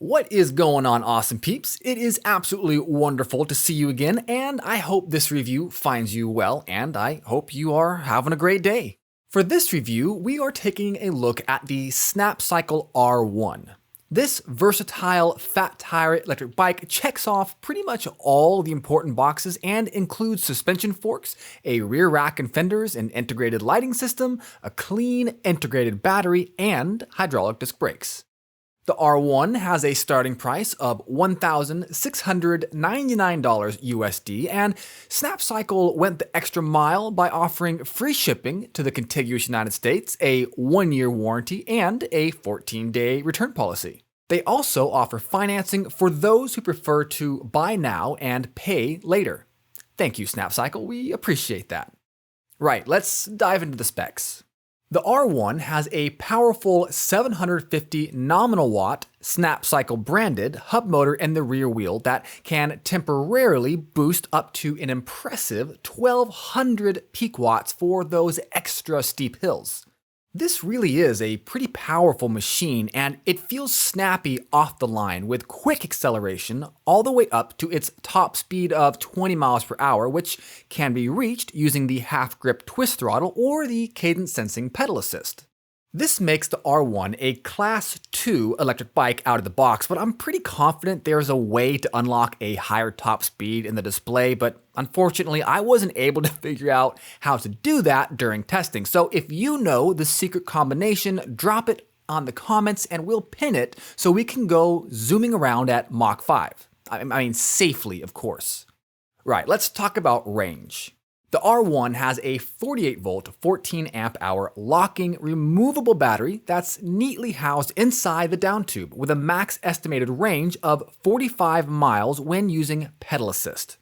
What is going on, awesome peeps? It is absolutely wonderful to see you again, and I hope this review finds you well, and I hope you are having a great day. For this review, we are taking a look at the Snapcycle R1. This versatile fat tire electric bike checks off pretty much all the important boxes and includes suspension forks, a rear rack and fenders, an integrated lighting system, a clean integrated battery, and hydraulic disc brakes. The R1 has a starting price of $1,699 USD, and Snapcycle went the extra mile by offering free shipping to the contiguous United States, a 1-year warranty, and a 14-day return policy. They also offer financing for those who prefer to buy now and pay later. Thank you, Snapcycle. We appreciate that. Right, let's dive into the specs. The R1 has a powerful 750 nominal watt Snapcycle branded hub motor in the rear wheel that can temporarily boost up to an impressive 1200 peak watts for those extra steep hills. This really is a pretty powerful machine, and it feels snappy off the line with quick acceleration all the way up to its top speed of 20 miles per hour, which can be reached using the half grip twist throttle or the cadence sensing pedal assist. This makes the R1 a Class 2 electric bike out of the box, but I'm pretty confident there's a way to unlock a higher top speed in the display, but unfortunately I wasn't able to figure out how to do that during testing. So if you know the secret combination, drop it on the comments and we'll pin it so we can go zooming around at Mach 5. I mean safely, of course. Right, let's talk about range. The R1 has a 48-volt, 14-amp-hour locking removable battery that's neatly housed inside the down tube with a max estimated range of 45 miles when using pedal assist.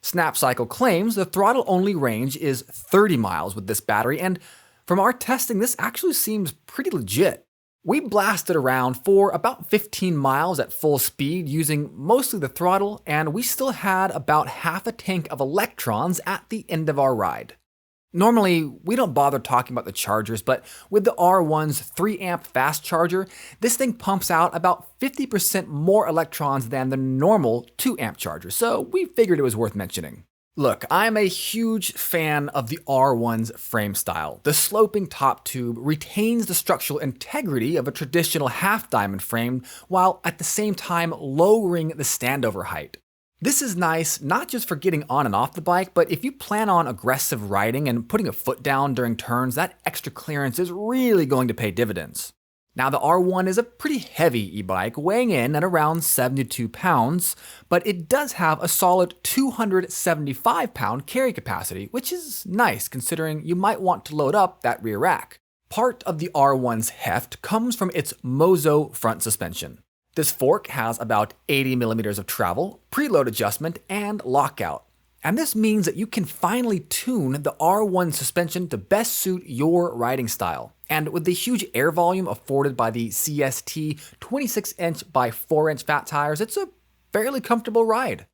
Snapcycle claims the throttle-only range is 30 miles with this battery, and from our testing, this actually seems pretty legit. We blasted around for about 15 miles at full speed using mostly the throttle, and we still had about half a tank of electrons at the end of our ride. Normally, we don't bother talking about the chargers, but with the R1's 3-amp fast charger, this thing pumps out about 50% more electrons than the normal 2-amp charger, so we figured it was worth mentioning. Look, I'm a huge fan of the R1's frame style. The sloping top tube retains the structural integrity of a traditional half-diamond frame while at the same time lowering the standover height. This is nice not just for getting on and off the bike, but if you plan on aggressive riding and putting a foot down during turns, that extra clearance is really going to pay dividends. Now, the R1 is a pretty heavy e-bike, weighing in at around 72 pounds, but it does have a solid 275-pound carry capacity, which is nice considering you might want to load up that rear rack. Part of the R1's heft comes from its Mozo front suspension. This fork has about 80 millimeters of travel, preload adjustment, and lockout. And this means that you can finally tune the R1 suspension to best suit your riding style. And with the huge air volume afforded by the CST 26-inch by 4-inch fat tires, it's a fairly comfortable ride.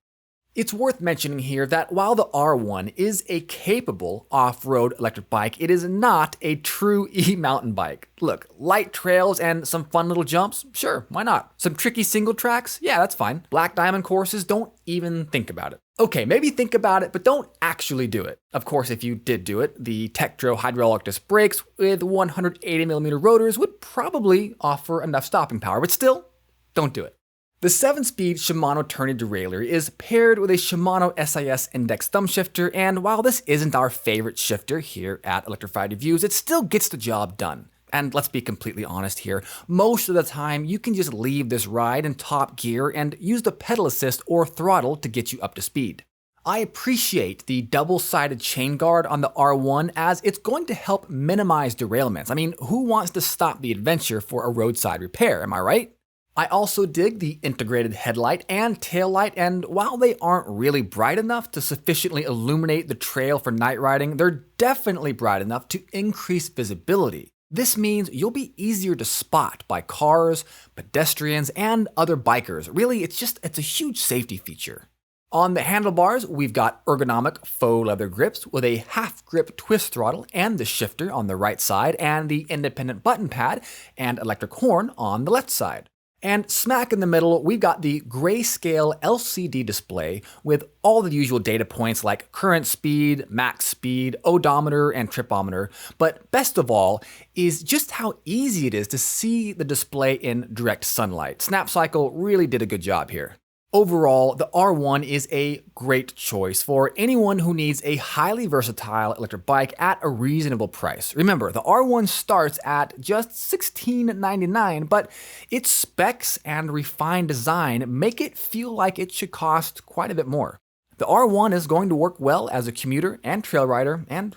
It's worth mentioning here that while the R1 is a capable off-road electric bike, it is not a true e-mountain bike. Look, light trails and some fun little jumps? Sure, why not? Some tricky single tracks? Yeah, that's fine. Black diamond courses? Don't even think about it. Okay, maybe think about it, but don't actually do it. Of course, if you did do it, the Tektro hydraulic disc brakes with 180mm rotors would probably offer enough stopping power, but still, don't do it. The 7-speed Shimano tourney derailleur is paired with a Shimano SIS index thumb shifter, and while this isn't our favorite shifter here at Electrified Reviews, it still gets the job done. And let's be completely honest here, most of the time you can just leave this ride in top gear and use the pedal assist or throttle to get you up to speed. I appreciate the double-sided chain guard on the R1 as it's going to help minimize derailments. I mean, who wants to stop the adventure for a roadside repair, am I right? I also dig the integrated headlight and taillight, and while they aren't really bright enough to sufficiently illuminate the trail for night riding, they're definitely bright enough to increase visibility. This means you'll be easier to spot by cars, pedestrians, and other bikers. Really, it's a huge safety feature. On the handlebars, we've got ergonomic faux leather grips with a half-grip twist throttle and the shifter on the right side, and the independent button pad and electric horn on the left side. And smack in the middle, we've got the grayscale LCD display with all the usual data points like current speed, max speed, odometer, and tripometer. But best of all is just how easy it is to see the display in direct sunlight. Snapcycle really did a good job here. Overall, the R1 is a great choice for anyone who needs a highly versatile electric bike at a reasonable price. Remember, the R1 starts at just $16.99, but its specs and refined design make it feel like it should cost quite a bit more. The R1 is going to work well as a commuter and trail rider, and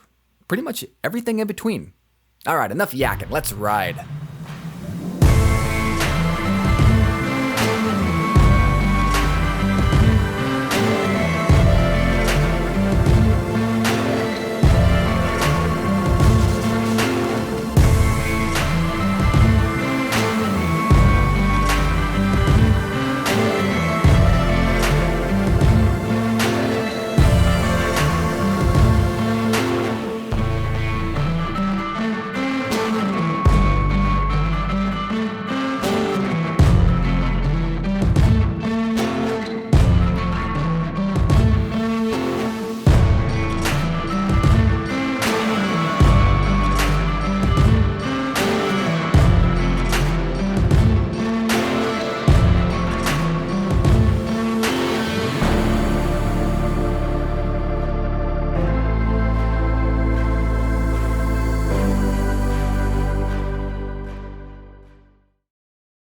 pretty much everything in between. All right, enough yakking, let's ride.